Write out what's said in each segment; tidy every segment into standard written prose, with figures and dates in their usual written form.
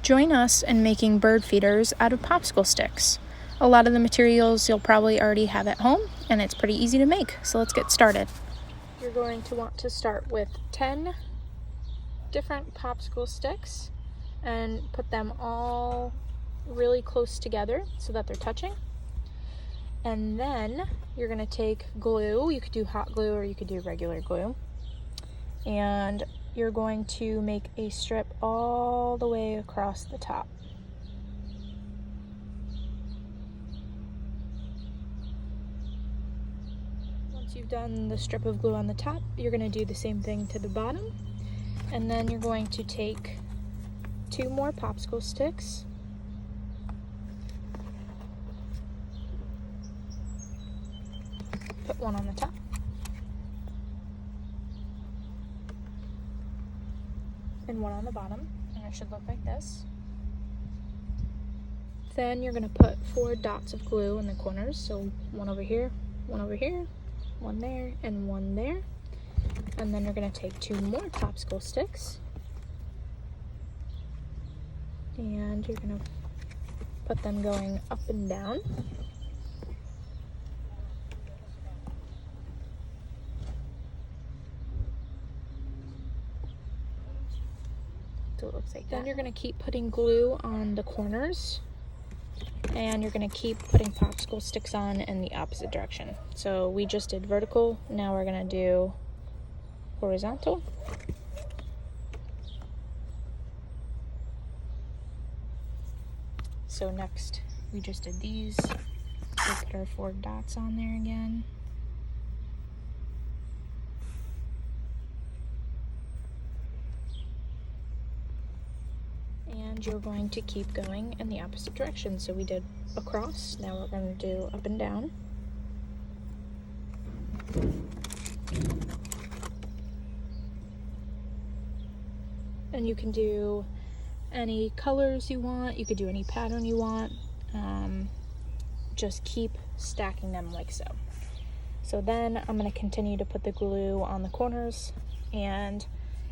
Join us in making bird feeders out of popsicle sticks. A lot of the materials you'll probably already have at home, and it's pretty easy to make, so let's get started. You're going to want to start with 10 different popsicle sticks and put them all really close together so that they're touching. And then you're going to take glue. You could do hot glue or you could do regular glue. And you're going to make a strip all the way across the top. Once you've done the strip of glue on the top, you're going to do the same thing to the bottom. And then you're going to take 2 more popsicle sticks. Put one on the top. And one on the bottom, and it should look like this. Then you're going to put 4 dots of glue in the corners, so one over here, one over here, one there, and one there. And then you're going to take 2 more popsicle sticks, and you're going to put them going up and down. So it looks like that. Then you're going to keep putting glue on the corners, and you're going to keep putting popsicle sticks on in the opposite direction. So we just did vertical, now we're going to do horizontal. So next we just did these. We put our 4 dots on there again. And you're going to keep going in the opposite direction. So we did across, now we're going to do up and down. And you can do any colors you want, you could do any pattern you want. Just keep stacking them like so. So then I'm going to continue to put the glue on the corners, and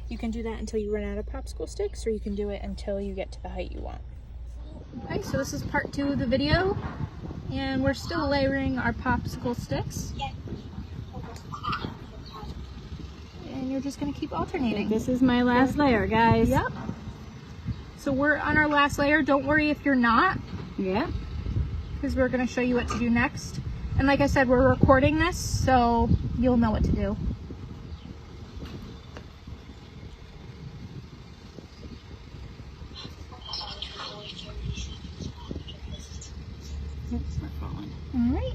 you can do that until you run out of popsicle sticks, or you can do it until you get to the height you want. Okay, so this is part 2 of the video, and we're still layering our popsicle sticks. And you're just going to keep alternating. This is my last layer, guys. Yep. So we're on our last layer. Don't worry if you're not. Yeah. Because we're going to show you what to do next. And like I said, we're recording this, so you'll know what to do. Alright,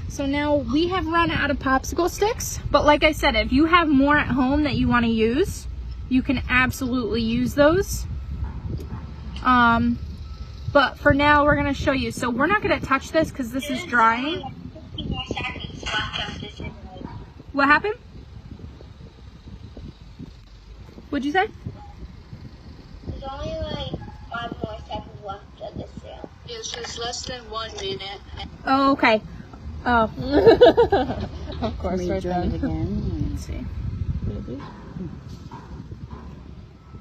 so now we have run out of popsicle sticks, but like I said, if you have more at home that you want to use, you can absolutely use those. But for now, we're going to show you. So we're not going to touch this because this is drying. What happened? What'd you say? There's only like 5 more seconds left of this film. It's just less than 1 minute. Oh, okay. Oh. Of course, right then. It again. Let's see.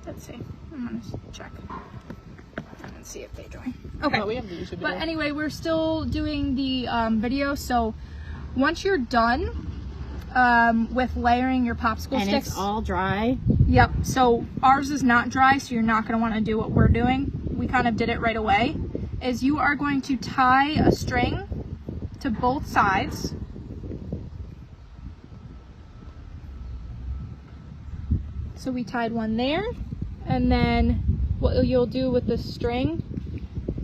Let's see. I'm going to check and see if they join. Okay. Oh, we have the YouTube video. But anyway, we're still doing the video. So once you're done with layering your popsicle and sticks. It's all dry. Yep. So ours is not dry, so you're not going to want to do what we're doing. We kind of did it right away. Is you are going to tie a string to both sides. So we tied one there, and then what you'll do with the string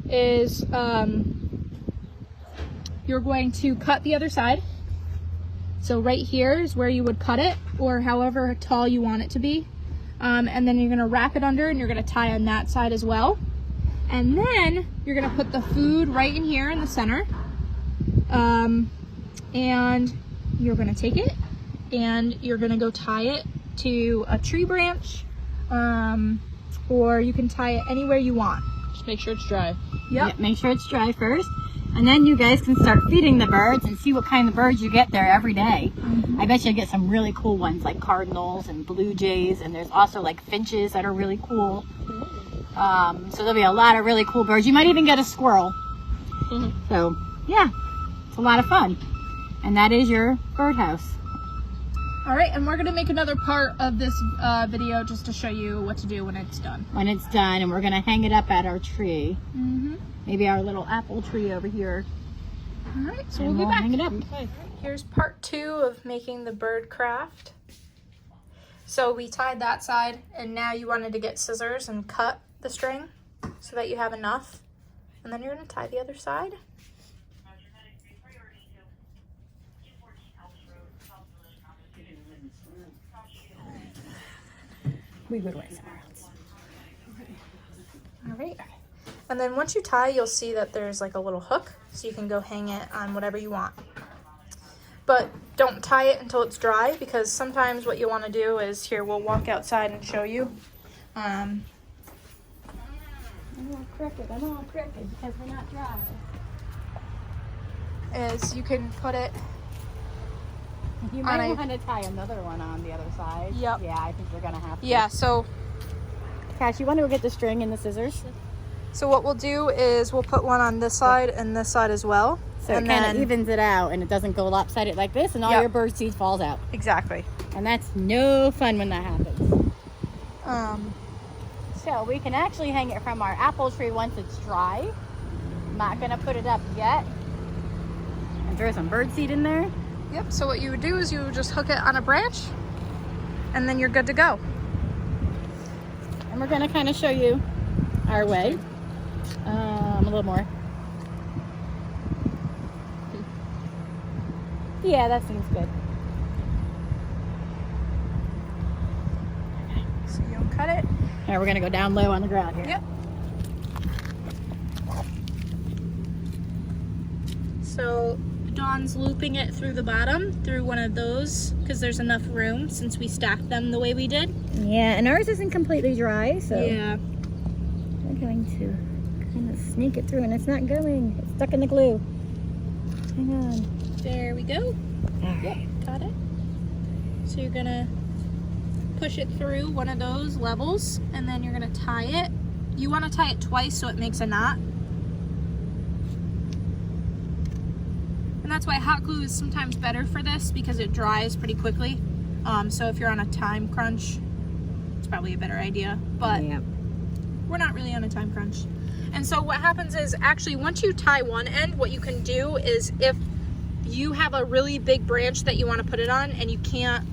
is you're going to cut the other side. So right here is where you would cut it, or however tall you want it to be. And then you're going to wrap it under, and you're going to tie on that side as well. And then you're going to put the food right in here in the center. And you're going to take it, and you're going to go tie it to a tree branch, or you can tie it anywhere you want. Just make sure it's dry. Yep. Make sure it's dry first. And then you guys can start feeding the birds and see what kind of birds you get there every day. I bet you'll get some really cool ones like cardinals and blue jays, and there's also like finches that are really cool. So there'll be a lot of really cool birds. You might even get a squirrel. So yeah, it's a lot of fun. And that is your birdhouse. All right, and we're gonna make another part of this video just to show you what to do when it's done. When it's done, and we're gonna hang it up at our tree. Mm-hmm. Maybe our little apple tree over here. All right, so And we'll be back. hang it up. Okay. Here's part 2 of making the bird craft. So we tied that side, and now you wanted to get scissors and cut the string so that you have enough. And then you're gonna tie the other side. We would wait somewhere else. All right. And then once you tie, you'll see that there's like a little hook, so you can go hang it on whatever you want. But don't tie it until it's dry, because sometimes what you want to do is, here, we'll walk outside and show you. I'm all crooked because we're not dry. Is you can put it. You might want to tie another one on the other side. Yep. Yeah, I think we're gonna have to. Yeah. So Cash, you want to go get the string and the scissors? So what we'll do is we'll put one on this side and this side as well. So and it kind of then evens it out and it doesn't go lopsided like this, and all Yep. your bird seed falls out. Exactly. And that's no fun when that happens. So we can actually hang it from our apple tree once it's dry. I'm not gonna put it up yet. And throw some bird seed in there. Yep. So what you would do is you would just hook it on a branch, and then you're good to go. And we're gonna kind of show you our way. A little more. Yeah, that seems good. So you'll cut it. Now we're gonna go down low on the ground here. Yep. So Dawn's looping it through the bottom, through one of those, because there's enough room since we stacked them the way we did. Yeah, and ours isn't completely dry, so Yeah. we're going to kind of sneak it through, and it's not going. It's stuck in the glue. Hang on. There we go. Yep. Yep, got it. So you're gonna push it through one of those levels, and then you're gonna tie it. You wanna tie it twice so it makes a knot. And that's why hot glue is sometimes better for this, because it dries pretty quickly. So if you're on a time crunch, it's probably a better idea, but Yep. we're not really on a time crunch. And so what happens is, actually, once you tie one end, what you can do is, if you have a really big branch that you want to put it on and you can't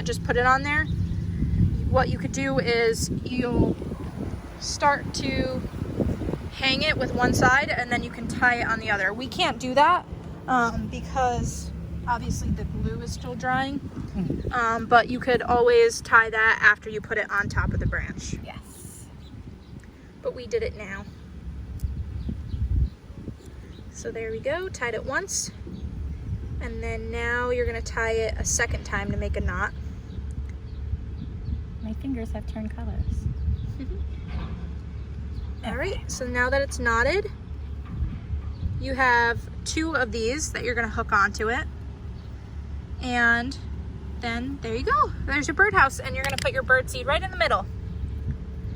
just put it on there, what you could do is you'll start to hang it with one side and then you can tie it on the other. We can't do that because obviously the glue is still drying, but you could always tie that after you put it on top of the branch. Yes. But we did it now. So there we go, tied it once. And then now you're gonna tie it a second time to make a knot. My fingers have turned colors. All right, so now that it's knotted, you have 2 of these that you're gonna hook onto it. And then there you go. There's your birdhouse, and you're gonna put your bird seed right in the middle.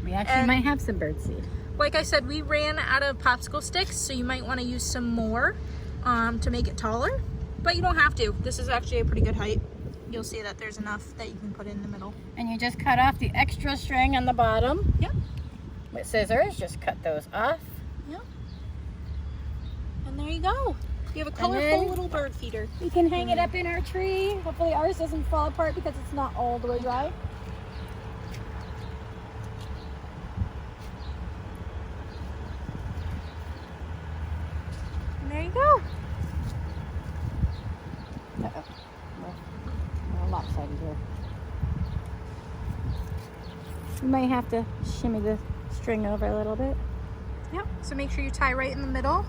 We actually might have some bird seed. Like I said, we ran out of popsicle sticks, so you might want to use some more to make it taller, but you don't have to. This is actually a pretty good height. You'll see that there's enough that you can put in the middle. And you just cut off the extra string on the bottom. Yep. With scissors, just cut those off. Yep. And there you go. You have a colorful then little bird feeder. We can hang it up in our tree. Hopefully ours doesn't fall apart because it's not all the way dry. And there you go. Uh-oh. We're lopsided here. You might have to shimmy the string over a little bit. Yep. So make sure you tie right in the middle,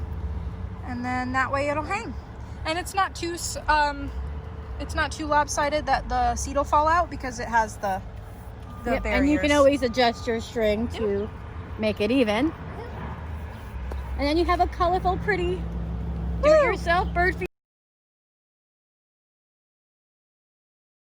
and then that way it'll hang. And it's not too lopsided that the seed will fall out, because it has the barriers. And you can always adjust your string to make it even. And then you have a colorful, pretty, do-it-yourself bird feeder.